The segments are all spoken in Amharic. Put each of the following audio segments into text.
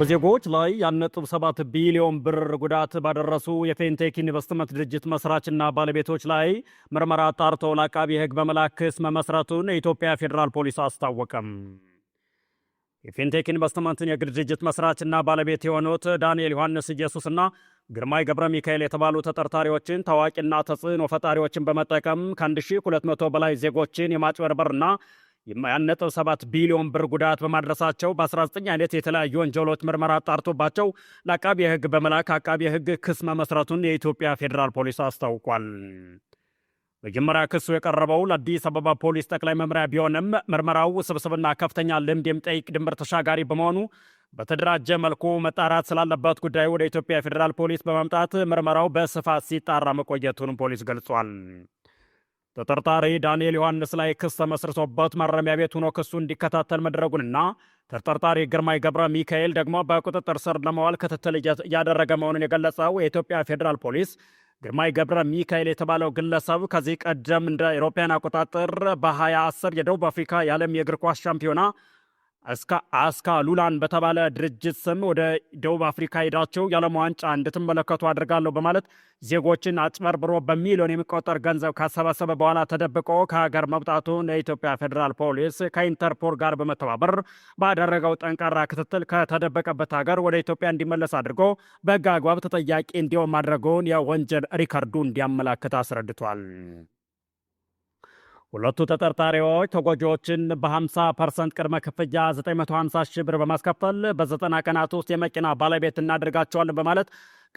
በዜጎች ላይ የ1.7 ቢሊዮን ብር ጉዳት ባደረሱ የፌንቴክ ኢንቨስትመንት ድርጅት መስራችና ባለቤቶች ላይ ምርመራ አጣርቶ ለአቃቢ ሕግ በመላክ ክስ መመስረቱን የኢትዮጵያ ፌዴራል ፖሊስ አስታወቀም። የፌንቴክ ኢንቨስትመንትን የግል ድርጅት መስራችና ባለቤት የሆኑት ዳንኤል ዮሐንስ ኢየሱስና ግርማይ ገብረ ሚካኤል የተባሉ ተጠርጣሪዎችን ታዋቂና ተጽዕኖ ፈጣሪዎችን በመጠቀም ከ1200 በላይ ዜጎችን የማጭበርበርና የ1.7 ቢሊዮን ብር ጉዳት በማድረሳቸው በ19 አይነት የተለያዩ ወንጀሎች ምርመራ አጣርቶባቸው ለአቃቢ ሕግ በመላክ አቃቢ ሕግ ክስ መመስረቱን የኢትዮጵያ ፌዴራል ፖሊስ አስታውቋል። መጀመሪያ ክሱ የቀረበው ለአዲስ አበባ ፖሊስ ጠቅላይ መምሪያ ቢሆንም ምርመራው ውስብስብና ከፍተኛ ልምድ የሚጠይቅ ድንበር ተሻጋሪ በመሆኑ በተደራጀ መልኩ መጣራት ስላለበት ጉዳዩ ወደ ኢትዮጵያ ፌዴራል ፖሊስ በማምጣት ምርመራው በስፋት ሲጣራ መቆየቱን ፖሊስ ገልጿል። ተጠርጣሪ ዳንኤል ዮሐንስ ላይ ክስ ተመስርቶበት ማረሚያ ቤት ሆኖ ክሱ እንዲከታተል መድረጉንና ተጠርጣሪ ግርማይ ገብረ ሚካኤል ደግሞ በቁጥጥር ስር ለማዋል ክትትል እያደረገ መሆኑን የገለጸው የኢትዮጵያ ፌዴራል ፖሊስ ግርማይ ገብረ ሚካኤል የተባለው ግለሰብ ከዚህ ቀደም እንደ አውሮፓውያን አቆጣጠር በ2010 የደቡብ አፍሪካ የዓለም የእግር ኳስ ሻምፒዮና አስካ ሉላን በተባለ ድርጅት ስም ወደ ደቡብ አፍሪካ ሄዳቸው የዓለም ዋንጫ እንድትመለከቱ አድርጋለሁ በማለት ዜጎችን አጭበርብሮ በሚሊዮን የሚቆጠር ገንዘብ ካሰባሰበ በኋላ ተደብቆ ከሀገር መውጣቱን የኢትዮጵያ ፌዴራል ፖሊስ ከኢንተርፖል ጋር በመተባበር ባደረገው ጠንካራ ክትትል ከተደበቀበት ሀገር ወደ ኢትዮጵያ እንዲመለስ አድርጎ በሕግ አግባብ ተጠያቂ እንዲሆን ማድረጉን የወንጀል ሪከርዱ እንዲያመላክት አስረድቷል። ሁለቱ ተጠርጣሪዎች ተጎጂዎችን በ50% ቅድመ ክፍያ 950 ሺህ ብር በማስከፈል በ90 ቀናት ውስጥ የመኪና ባለቤት እናደርጋቸዋለን በማለት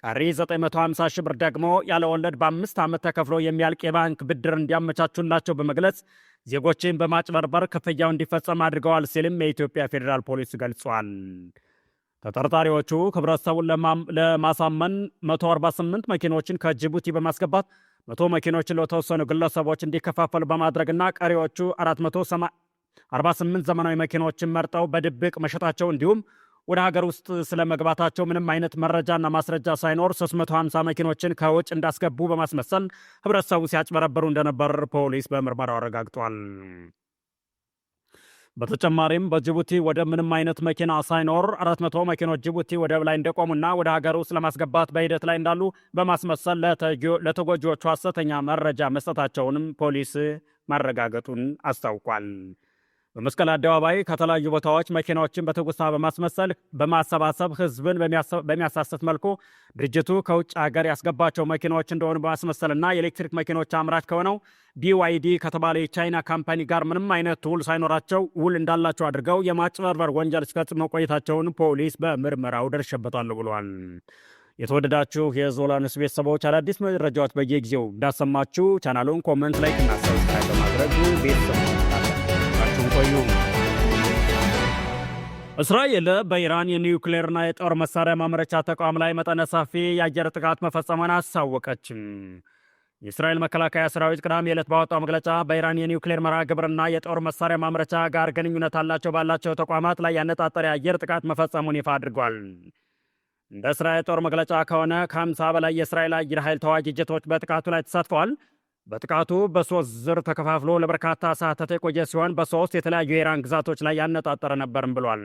ቀሪ 950 ሺህ ብር ደግሞ ያለ ወለድ በ5 ዓመት ተከፍሎ የሚያልቅ የባንክ ብድር እንዲያመቻቹላቸው በመግለጽ ዜጎችን በማጭበርበር ክፍያው እንዲፈጸም አድርገዋል ሲልም የኢትዮጵያ ፌዴራል ፖሊስ ገልጿል። ተጠርጣሪዎቹ ህብረተሰቡን ለማሳመን 148 መኪኖችን ከጅቡቲ በማስገባት 100 መኪኖችን ለተወሰኑ ግለሰቦች እንዲከፋፈሉ በማድረግና ቀሪዎቹ 448 ዘመናዊ መኪኖችን መርጠው በድብቅ መሸጣቸው እንዲሁም ወደ ሀገር ውስጥ ስለመግባታቸው ምንም አይነት መረጃና ማስረጃ ሳይኖር 350 መኪኖችን ከውጭ እንዳስገቡ በማስመሰል ህብረተሰቡ ሲያጭበረበሩ እንደነበር ፖሊስ በምርመራው አረጋግጧል። በተጨማሪም በጅቡቲ ወደ ምንም አይነት መኪና ሳይኖር 400 መኪኖች ጅቡቲ ወደብ ላይ እንደቆሙና ወደ ሀገር ውስጥ ለማስገባት በሂደት ላይ እንዳሉ በማስመሰል ለተጎጂዎቹ ሐሰተኛ መረጃ መስጠታቸውንም ፖሊስ ማረጋገጡን አስታውቋል። በመስቀል አደባባይ ከተለያዩ ቦታዎች መኪናዎችን በትውስታ በማስመሰል በማሰባሰብ ህዝብን በሚያሳስት መልኩ ድርጅቱ ከውጭ ሀገር ያስገባቸው መኪናዎች እንደሆኑ በማስመሰልና የኤሌክትሪክ መኪኖች አምራች ከሆነው BYD ከተባለ የቻይና ካምፓኒ ጋር ምንም አይነት ውል ሳይኖራቸው ውል እንዳላቸው አድርገው የማጭበርበር ወንጀል ሲፈጽሙ መቆየታቸውን ፖሊስ በምርመራው ደርሼበታለሁ ብሏል። የተወደዳችሁ የዞላ ኒውስ ቤተሰቦች አዳዲስ መረጃዎች በየጊዜው እንዳሰማችሁ ቻናሉን ኮሜንት፣ ላይክ እና ሰብስክራይብ በማድረግ ቤተሰብ ቆዩ። እስራኤል በኢራን የኒውክሌርና የጦር መሳሪያ ማምረቻ ተቋም ላይ መጠነ ሰፊ የአየር ጥቃት መፈጸሟን አሳወቀች። የእስራኤል መከላከያ ሰራዊት ቅዳሜ ዕለት ባወጣው መግለጫ በኢራን የኒውክሌር መርሃ ግብርና የጦር መሳሪያ ማምረቻ ጋር ግንኙነት አላቸው ባላቸው ተቋማት ላይ ያነጣጠረ የአየር ጥቃት መፈጸሙን ይፋ አድርጓል። እንደ እስራኤል ጦር መግለጫ ከሆነ ከ50 በላይ የእስራኤል አየር ኃይል ተዋጊ ጀቶች በጥቃቱ ላይ ተሳትፈዋል። በጥቃቱ በ3 ዝር ተከፋፍሎ ለበርካታ ሰዓታት የቆየ ሲሆን በ3 የተለያዩ የኢራን ግዛቶች ላይ ያነጣጠረ ነበርም ብሏል።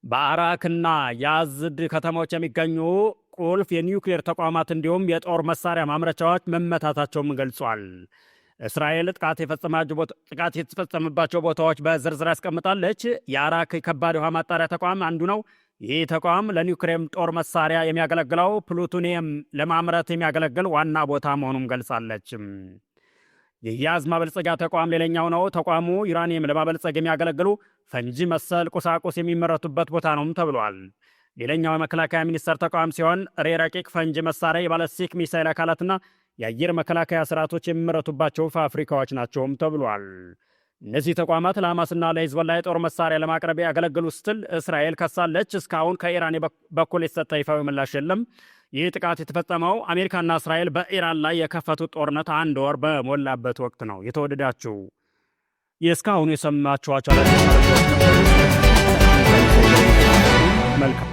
በአራክና ያዝድ ከተሞች የሚገኙ ቁልፍ የኒውክሌር ተቋማት እንዲሁም የጦር መሳሪያ ማምረቻዎች መመታታቸውም ገልጿል። እስራኤል ጥቃት የተፈጸመባቸው ቦታዎች በዝርዝር ያስቀምጣለች። የአራክ ከባድ ውሃ ማጣሪያ ተቋም አንዱ ነው። ይህ ተቋም ለኒውክሌር ጦር መሳሪያ የሚያገለግለው ፕሉቶኒየም ለማምረት የሚያገለግል ዋና ቦታ መሆኑን ገልጻለች። የጋዝ ማበልጸጊያ ተቋም ሌላኛው ነው። ተቋሙ ዩራኒየም ለማበልጸግ የሚያገለግሉ ፈንጂ መሰል ቁሳቁስ የሚመረቱበት ቦታ ነውም ተብሏል። ሌላኛው የመከላከያ ሚኒስቴር ተቋም ሲሆን ረቂቅ ፈንጂ መሳሪያ፣ የባለስቲክ ሚሳይል አካላትና የአየር መከላከያ ስርዓቶች የሚመረቱባቸው ፋብሪካዎች ናቸውም ተብሏል። እነዚህ ተቋማት ለሐማስና ለሂዝቦላ የጦር መሳሪያ ለማቅረብ ያገለግሉ ስትል እስራኤል ከሳለች። እስካሁን ከኢራን በኩል የተሰጠ ይፋዊ ምላሽ የለም። ይህ ጥቃት የተፈጸመው አሜሪካና እስራኤል በኢራን ላይ የከፈቱት ጦርነት 1 ወር በሞላበት ወቅት ነው። የተወደዳችሁ የእስካሁኑ የሰማችኋቸው መልካም